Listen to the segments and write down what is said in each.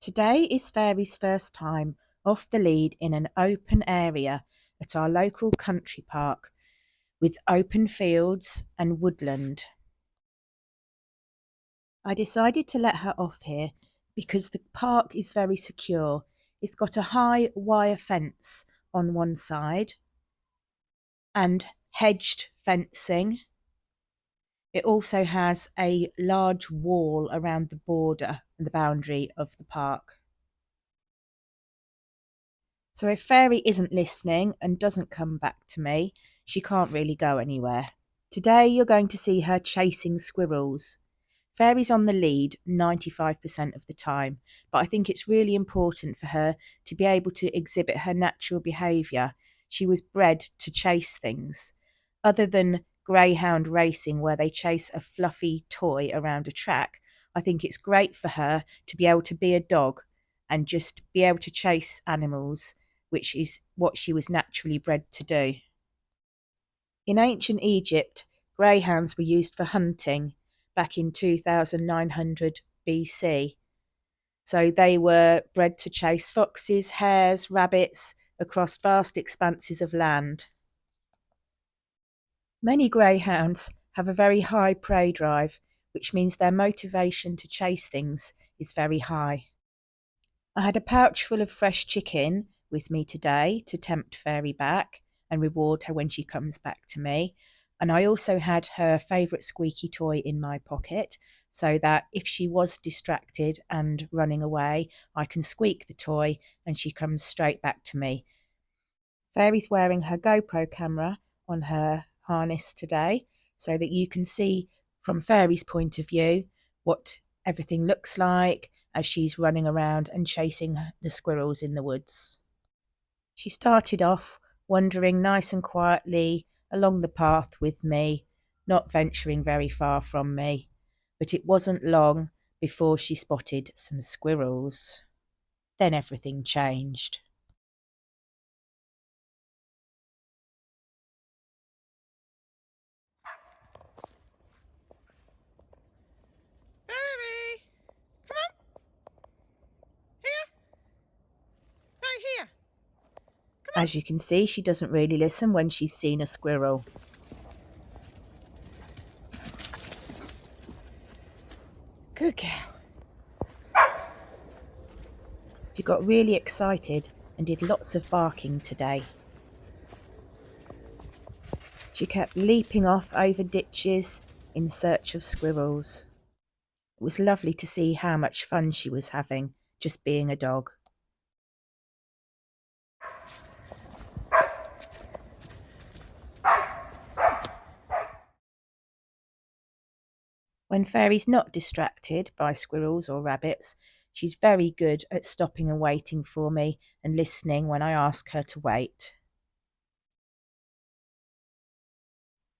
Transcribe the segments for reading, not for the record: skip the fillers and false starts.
Today is Fairy's first time off the lead in an open area at our local country park with open fields and woodland. I decided to let her off here because the park is very secure. It's got a high wire fence on one side and hedged fencing. It also has a large wall around the border and the boundary of the park. So if Fairy isn't listening and doesn't come back to me, she can't really go anywhere. Today you're going to see her chasing squirrels. Fairy's on the lead 95% of the time, but I think it's really important for her to be able to exhibit her natural behaviour. She was bred to chase things. Other than greyhound racing, where they chase a fluffy toy around a track, I think it's great for her to be able to be a dog and just be able to chase animals, which is what she was naturally bred to do. In ancient Egypt, greyhounds were used for hunting back in 2900 BC. So they were bred to chase foxes, hares, rabbits across vast expanses of land. Many greyhounds have a very high prey drive, which means their motivation to chase things is very high. I had a pouch full of fresh chicken with me today to tempt Fairy back and reward her when she comes back to me. And I also had her favourite squeaky toy in my pocket, so that if she was distracted and running away, I can squeak the toy and she comes straight back to me. Fairy's wearing her GoPro camera on her harness today, so that you can see from Fairy's point of view what everything looks like as she's running around and chasing the squirrels in the woods. She started off wandering nice and quietly along the path with me, not venturing very far from me, but it wasn't long before she spotted some squirrels. Then everything changed. Baby! Come on! Here! Right here! As you can see, she doesn't really listen when she's seen a squirrel. Good girl. She got really excited and did lots of barking today. She kept leaping off over ditches in search of squirrels. It was lovely to see how much fun she was having just being a dog. When Fairy's not distracted by squirrels or rabbits, she's very good at stopping and waiting for me and listening when I ask her to wait.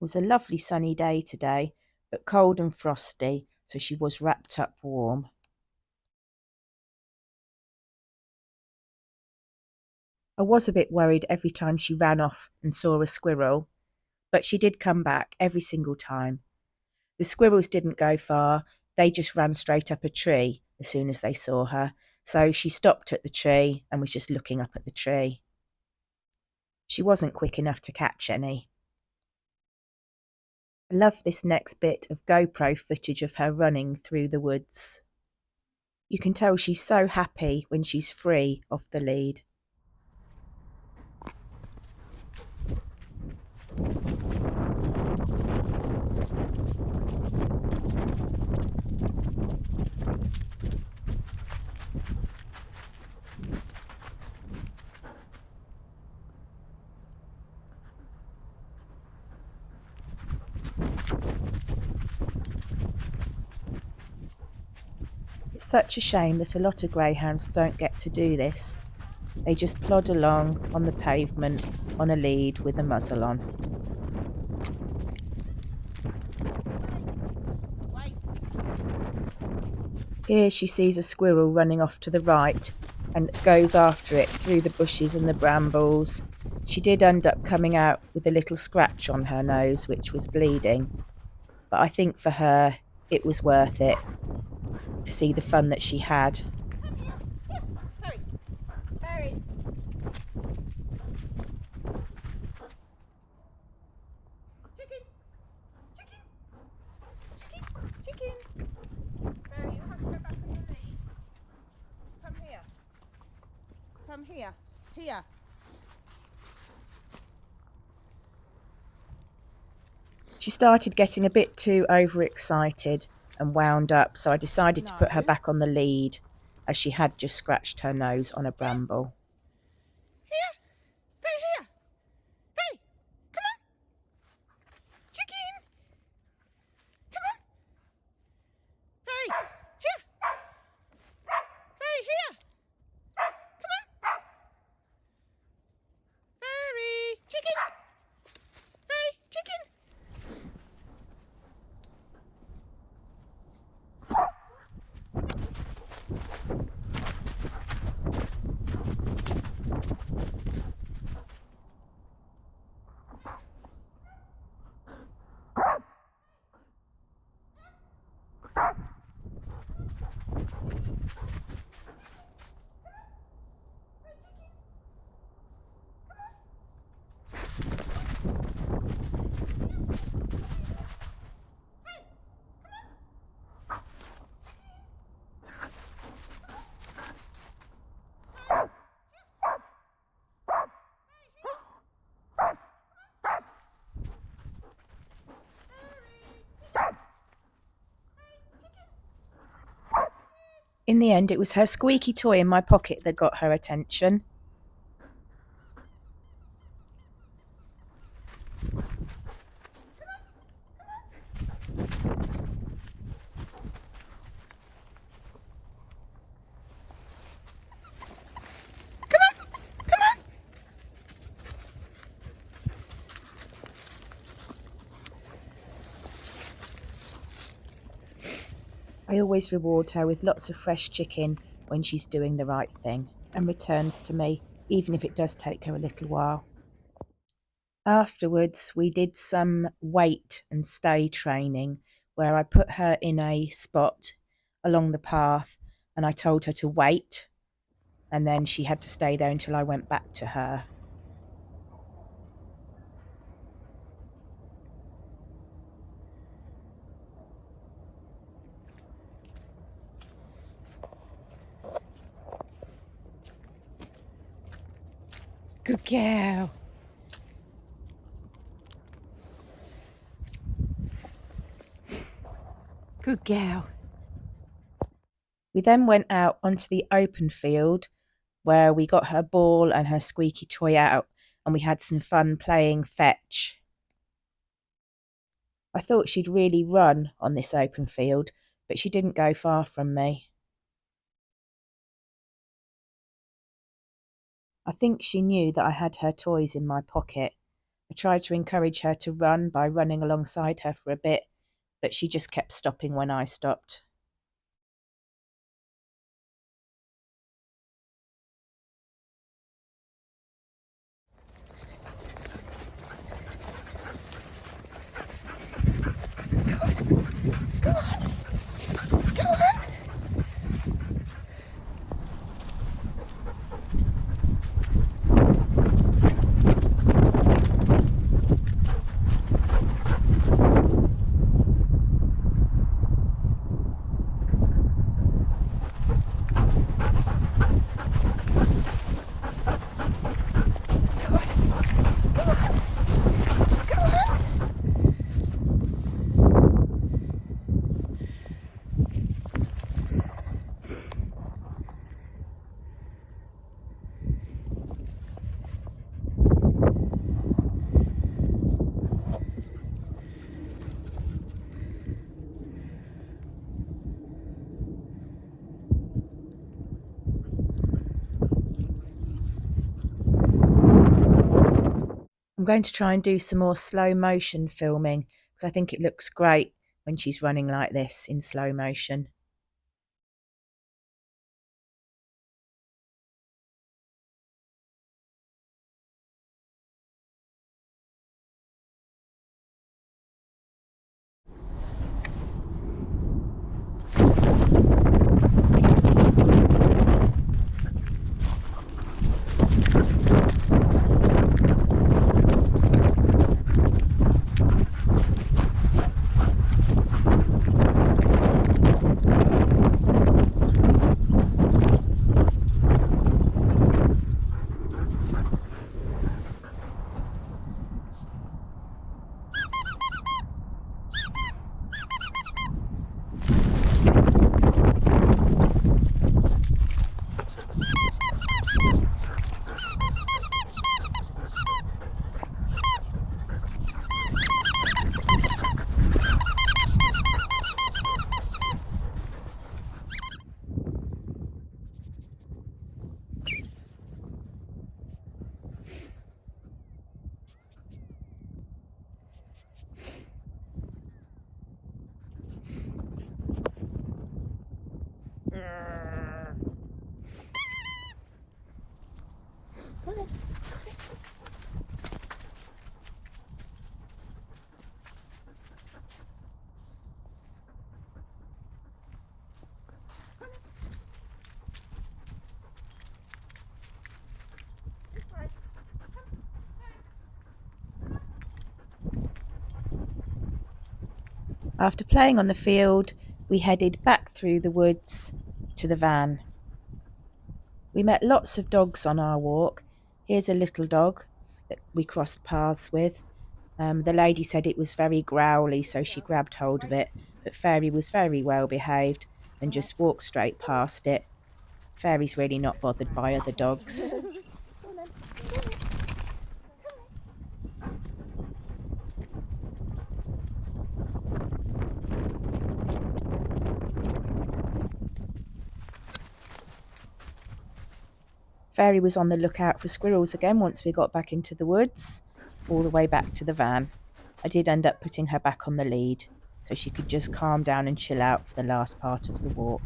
It was a lovely sunny day today, but cold and frosty, so she was wrapped up warm. I was a bit worried every time she ran off and saw a squirrel, but she did come back every single time. The squirrels didn't go far, they just ran straight up a tree as soon as they saw her, so she stopped at the tree and was just looking up at the tree. She wasn't quick enough to catch any. I love this next bit of GoPro footage of her running through the woods. You can tell she's so happy when she's free off the lead. It's such a shame that a lot of greyhounds don't get to do this. They just plod along on the pavement on a lead with a muzzle on. Here she sees a squirrel running off to the right and goes after it through the bushes and the brambles. She did end up coming out with a little scratch on her nose, which was bleeding, but I think for her it was worth it to see the fun that she had. Here. Here. She started getting a bit too overexcited and wound up, so I decided to put her No. back on the lead as she had just scratched her nose on a bramble. Here. Hey, here. Hey. Come on. Chicken. Come on. Hey. Here. Hey, here. Come on. Fairy. Chicken. Hey, chicken. In the end, it was her squeaky toy in my pocket that got her attention. I always reward her with lots of fresh chicken when she's doing the right thing and returns to me, even if it does take her a little while. Afterwards, we did some wait and stay training where I put her in a spot along the path and I told her to wait, and then she had to stay there until I went back to her. Good girl. Good girl. We then went out onto the open field where we got her ball and her squeaky toy out and we had some fun playing fetch. I thought she'd really run on this open field, but she didn't go far from me. I think she knew that I had her toys in my pocket. I tried to encourage her to run by running alongside her for a bit, but she just kept stopping when I stopped. I'm going to try and do some more slow motion filming because I think it looks great when she's running like this in slow motion. After playing on the field, we headed back through the woods to the van. We met lots of dogs on our walk. Here's a little dog that we crossed paths with. The lady said it was very growly, so she grabbed hold of it, but Fairy was very well behaved and just walked straight past it. Fairy's really not bothered by other dogs. Fairy was on the lookout for squirrels again once we got back into the woods, all the way back to the van. I did end up putting her back on the lead, so she could just calm down and chill out for the last part of the walk.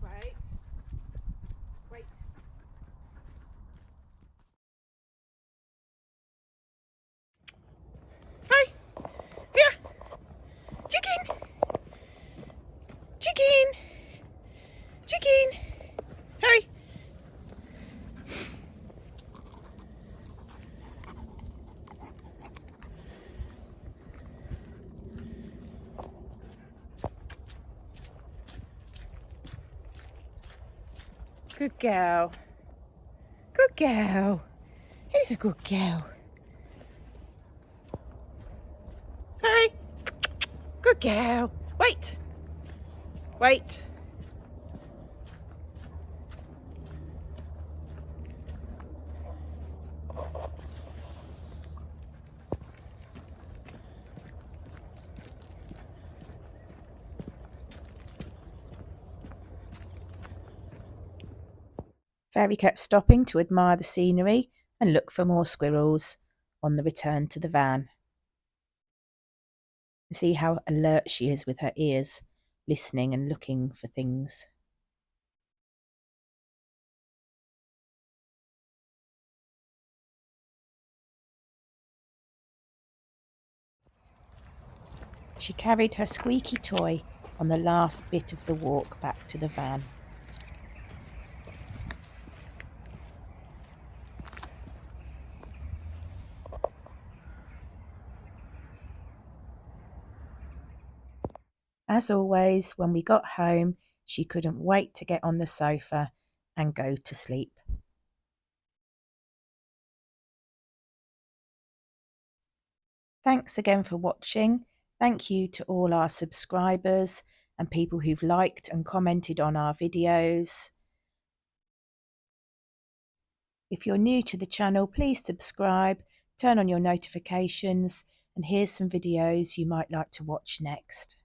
Wait. Wait. Hey! Here! Chicken! Chicken! Chicken! Hurry! Good girl. Good girl. He's a good girl. Hurry! Good girl. Wait! Wait. Fairy kept stopping to admire the scenery and look for more squirrels on the return to the van. See how alert she is with her ears, listening and looking for things. She carried her squeaky toy on the last bit of the walk back to the van. As always, when we got home, she couldn't wait to get on the sofa and go to sleep. Thanks again for watching. Thank you to all our subscribers and people who've liked and commented on our videos. If you're new to the channel, please subscribe, turn on your notifications, and here's some videos you might like to watch next.